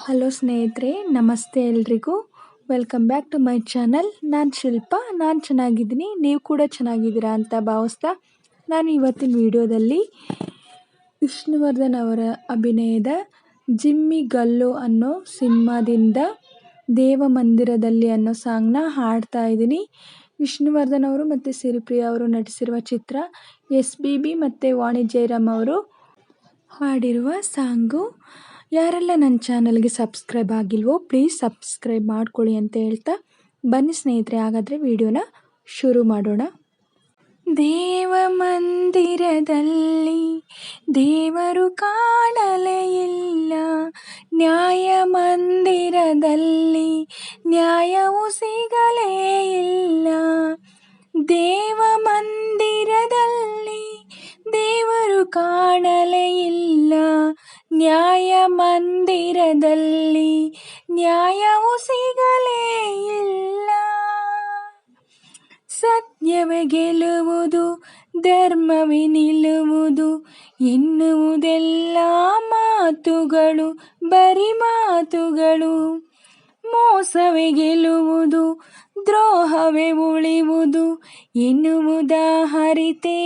Hello ಸ್ನೇಹಿತರೆ, ನಮಸ್ತೆ ಎಲ್ರಿಗೂ. Welcome back to my channel. ನಾನು ಶಿಲ್ಪಾ. ನಾನು ಚೆನ್ನಾಗಿದ್ದೀನಿ, ನೀವು ಕೂಡ ಚೆನ್ನಾಗಿದ್ದೀರಾ ಅಂತ ಭಾವಿಸ್ತಾ, ನಾನು ಇವತ್ತಿನ ವಿಡಿಯೋದಲ್ಲಿ ವಿಷ್ಣುವರ್ಧನ್ ಅವರ ಅಭಿನಯದ ಜಿಮ್ಮಿ ಗಲ್ಲು ಅನ್ನೋ ಸಿನಿಮಾದಿಂದ ದೇವ ಮಂದಿರದಲ್ಲಿ ಅನ್ನೋ ಸಾಂಗ್ನ ಹಾಡ್ತಾ ಇದ್ದೀನಿ. ವಿಷ್ಣುವರ್ಧನ್ ಅವರು ಮತ್ತು ಸಿರಿಪ್ರಿಯಾ ಅವರು ನಟಿಸಿರುವ ಚಿತ್ರ. SPB ಮತ್ತು ವಾಣಿ ಜಯರಾಮ್ ಅವರು ಹಾಡಿರುವ ಸಾಂಗು. ಯಾರೆಲ್ಲ ನನ್ನ ಚಾನಲ್ಗೆ ಸಬ್ಸ್ಕ್ರೈಬ್ ಆಗಿಲ್ವೋ ಪ್ಲೀಸ್ ಸಬ್ಸ್ಕ್ರೈಬ್ ಮಾಡ್ಕೊಳ್ಳಿ ಅಂತ ಹೇಳ್ತಾ, ಬನ್ನಿ ಸ್ನೇಹಿತರೆ, ಹಾಗಾದರೆ ವಿಡಿಯೋನ ಶುರು ಮಾಡೋಣ. ದೇವ ಮಂದಿರದಲ್ಲಿ ದೇವರು ಕಾಣಲೇ ಇಲ್ಲ, ನ್ಯಾಯ ಮಂದಿರದಲ್ಲಿ ನ್ಯಾಯವು ಸಿಗಲೇ ಇಲ್ಲ. ದೇವ ಮಂದಿರದಲ್ಲಿ ದೇವರು ಕಾಣಲೇ ಇಲ್ಲ, ನ್ಯಾಯ ಮಂದಿರದಲ್ಲಿ ನ್ಯಾಯವು ಸಿಗಲೇ ಇಲ್ಲ. ಸತ್ಯವೇ ಗೆಲ್ಲುವುದು, ಧರ್ಮವೇ ನಿಲ್ಲುವುದು ಎನ್ನುವುದೆಲ್ಲ ಮಾತುಗಳು, ಬರಿ ಮಾತುಗಳು. ಮೋಸವೇ ಗೆಲ್ಲುವುದು, ದ್ರೋಹವೇ ಉಳಿಯುವುದು ಎನ್ನುವುದ ಹರಿತೇ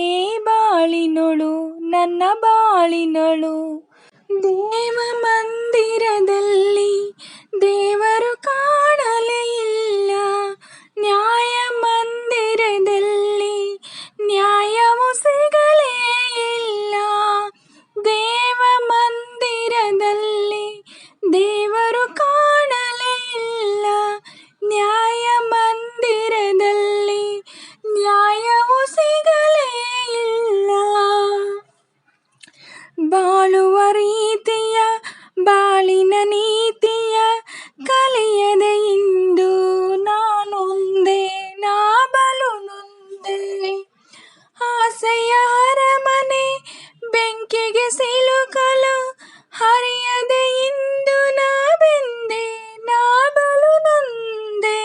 ಬಾಳಿನೊಳು, ನನ್ನ ಬಾಳಿನೊಳು. ದೇವ ಮಂದಿರದಲ್ಲಿ ದೇವರು ಕಾಣಲೇ ಇಲ್ಲ, ನ್ಯಾಯ ಮಂದಿರದಲ್ಲಿ ನ್ಯಾಯವು ಸಿಗಲೇ ಇಲ್ಲ. ದೇವ ಮಂದಿರದಲ್ಲಿ ದೇವರು ಕಾಣಲೇ ಇಲ್ಲ, ನ್ಯಾಯ ಮಂದಿರದಲ್ಲಿ ನ್ಯಾಯವು ಸಿಗಲೇ ಇಲ್ಲ. ಬಾಳುವ ರೀತಿಯ, ಬಾಳಿನ ನೀತಿಯ ಕಲಿಯದೆ ಇಂದು ನಾನೊಂದೇ, ನಾ ಬಲು ನೊಂದೆ. ಆಸೆಯ ಅರಮನೆ ಬೆಂಕಿಗೆ ಸಿಲುಕಲು ಹರಿಯದೆ ಇಂದು ನಾ ಬೆಂದೆ, ನಾ ಬಲು ನೊಂದೆ.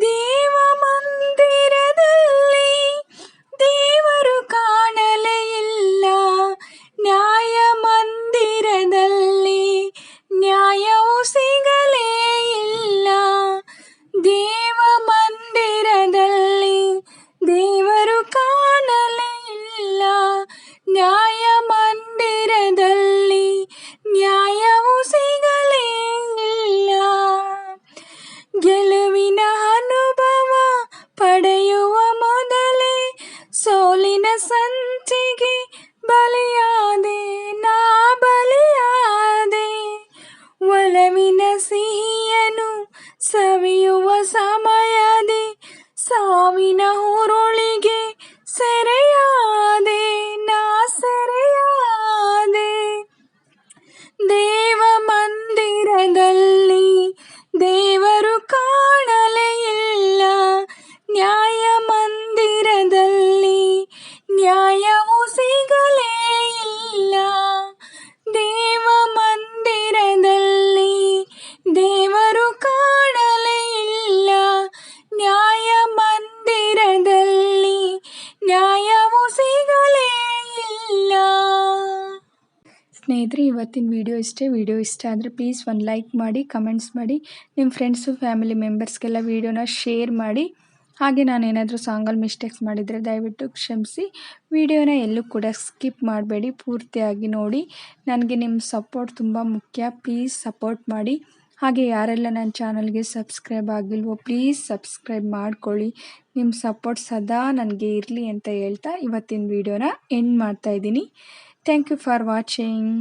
ದೇವ ಮಂದಿರದಲ್ಲಿ ದೇವರು ಕಾಣಲೇ ಇಲ್ಲ, ನ್ಯಾಯ ಮಂದಿರದಲ್ಲಿ ನ್ಯಾಯವು ಸಿಗಲೇ ಇಲ್ಲ. ದೇವ ಮಂದಿರದಲ್ಲಿ ದೇವರು ಕಾಣಲೇ ಇಲ್ಲ, ನ್ಯಾಯ ಮಂದಿರದಲ್ಲಿ ನ್ಯಾಯವು ಸಿಗಲೇ ಇಲ್ಲ. ಗೆಲುವಿನ ಅನುಭವ ಪಡೆಯುವ ಮೊದಲೇ ಸೋಲಿನ ಸಂಚಿಗೆ ಬಲಿಯಾದೆ, ನಾ ಬಲಿಯಾದೆ. ಒಲವಿನ ಸಿಹಿಯನು ಸವಿಯುವ ಸಮಯದಿ ಸಾವಿನ ಹುರುಳಿಗೆ ಸೆರೆಯಾದೆ, ನಾ ಸೆರೆಯಾದೆ. ದೇವ ಮಂದಿರದಲ್ಲಿ ದೇವರು ಕಾಣಲೇ ಇಲ್ಲ, ನ್ಯಾಯ ಮಂದಿರದಲ್ಲಿ ನ್ಯಾಯವು ಸಿಗಲೇ ಇಲ್ಲ. ದೇವ ಮಂದಿರದಲ್ಲಿ ದೇವರು ಕಾಣಲೇ ಇಲ್ಲ, ನ್ಯಾಯ ಮಂದಿರದಲ್ಲಿ ನ್ಯಾಯವು ಸಿಗಲೇ ಇಲ್ಲ. ಸ್ನೇಹಿತರೆ, ಇವತ್ತಿನ ವಿಡಿಯೋ ಇಷ್ಟೇ. ವಿಡಿಯೋ ಇಷ್ಟ ಆದರೆ ಪ್ಲೀಸ್ ಒಂದು ಲೈಕ್ ಮಾಡಿ, ಕಮೆಂಟ್ಸ್ ಮಾಡಿ, ನಿಮ್ಮ ಫ್ರೆಂಡ್ಸು ಫ್ಯಾಮಿಲಿ ಮೆಂಬರ್ಸ್ಗೆಲ್ಲ ವಿಡಿಯೋನ ಶೇರ್ ಮಾಡಿ. ಹಾಗೆ ನಾನು ಏನಾದರೂ ಸಾಂಗಲ್ಲಿ ಮಿಸ್ಟೇಕ್ಸ್ ಮಾಡಿದರೆ ದಯವಿಟ್ಟು ಕ್ಷಮಿಸಿ. ವಿಡಿಯೋನ ಎಲ್ಲೂ ಕೂಡ ಸ್ಕಿಪ್ ಮಾಡಬೇಡಿ, ಪೂರ್ತಿಯಾಗಿ ನೋಡಿ. ನನಗೆ ನಿಮ್ಮ ಸಪೋರ್ಟ್ ತುಂಬ ಮುಖ್ಯ, ಪ್ಲೀಸ್ ಸಪೋರ್ಟ್ ಮಾಡಿ. ಹಾಗೆ ಯಾರೆಲ್ಲ ನನ್ನ ಚಾನಲ್ಗೆ ಸಬ್ಸ್ಕ್ರೈಬ್ ಆಗಿಲ್ವೋ ಪ್ಲೀಸ್ ಸಬ್ಸ್ಕ್ರೈಬ್ ಮಾಡ್ಕೊಳ್ಳಿ. ನಿಮ್ಮ ಸಪೋರ್ಟ್ ಸದಾ ನನಗೆ ಇರಲಿ ಅಂತ ಹೇಳ್ತಾ ಇವತ್ತಿನ ವಿಡಿಯೋನ ಎಂಡ್ ಮಾಡ್ತಾಯಿದ್ದೀನಿ. Thank you for watching.